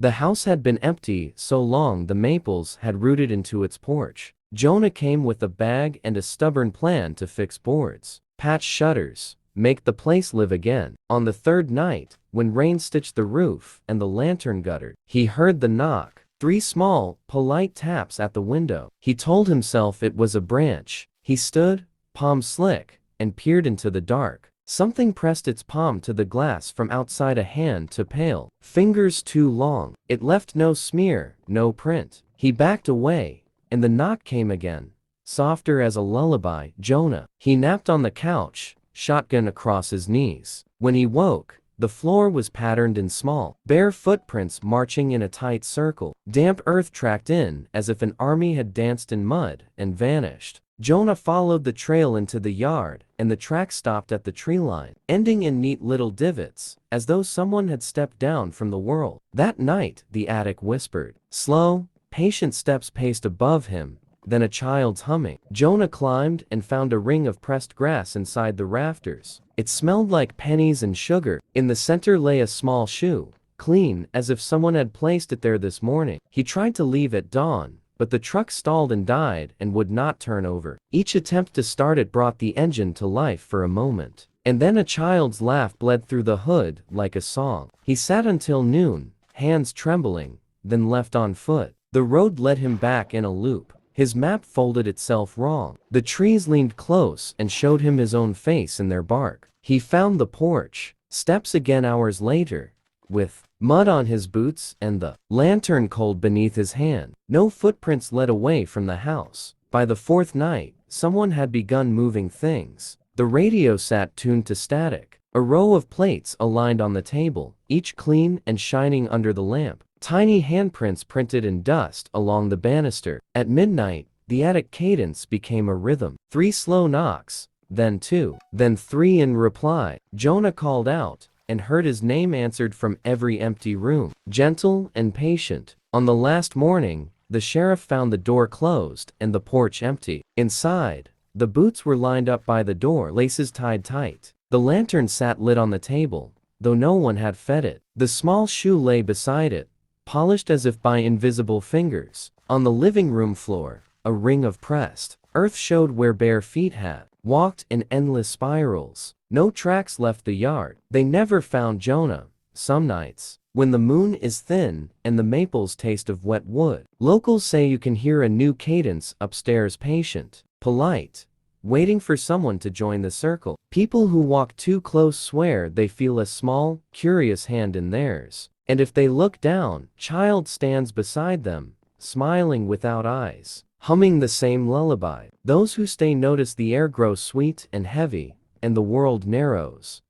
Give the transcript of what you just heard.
The house had been empty so long the maples had rooted into its porch. Jonah came with a bag and a stubborn plan to fix boards, patch shutters, make the place live again. On the third night, when rain stitched the roof and the lantern guttered, he heard the knock. 3 small, polite taps at the window. He told himself it was a branch. He stood, palm slick, and peered into the dark. Something pressed its palm to the glass from outside, a hand too pale, fingers too long. It left no smear, no print. He backed away, and the knock came again, softer as a lullaby. Jonah. He napped on the couch, shotgun across his knees. When he woke, the floor was patterned in small, bare footprints marching in a tight circle. Damp earth tracked in as if an army had danced in mud and vanished. Jonah followed the trail into the yard, and the track stopped at the tree line, ending in neat little divots, as though someone had stepped down from the world. That night, the attic whispered. Slow, patient steps paced above him, then a child's humming. Jonah climbed and found a ring of pressed grass inside the rafters. It smelled like pennies and sugar. In the center lay a small shoe, clean as if someone had placed it there this morning. He tried to leave at dawn, but the truck stalled and died and would not turn over. Each attempt to start it brought the engine to life for a moment. And then a child's laugh bled through the hood like a song. He sat until noon, hands trembling, then left on foot. The road led him back in a loop. His map folded itself wrong. The trees leaned close and showed him his own face in their bark. He found the porch, steps again hours later, with mud on his boots and the lantern cold beneath his hand. No footprints led away from the house. By the fourth night, someone had begun moving things. The radio sat tuned to static. A row of plates aligned on the table, each clean and shining under the lamp. Tiny handprints printed in dust along the banister. At midnight, the attic cadence became a rhythm. 3 slow knocks, then 2, then 3 in reply. Jonah called out, and heard his name answered from every empty room. Gentle and patient. On the last morning, the sheriff found the door closed and the porch empty. Inside, the boots were lined up by the door, laces tied tight. The lantern sat lit on the table, though no one had fed it. The small shoe lay beside it, polished as if by invisible fingers. On the living room floor, a ring of pressed earth showed where bare feet had walked in endless spirals. No tracks left the yard. They never found Jonah. Some nights, when the moon is thin and the maples taste of wet wood, locals say you can hear a new cadence upstairs, patient, polite, waiting for someone to join the circle. People who walk too close swear they feel a small, curious hand in theirs. And if they look down, child stands beside them, smiling without eyes, humming the same lullaby. Those who stay notice the air grows sweet and heavy, and the world narrows.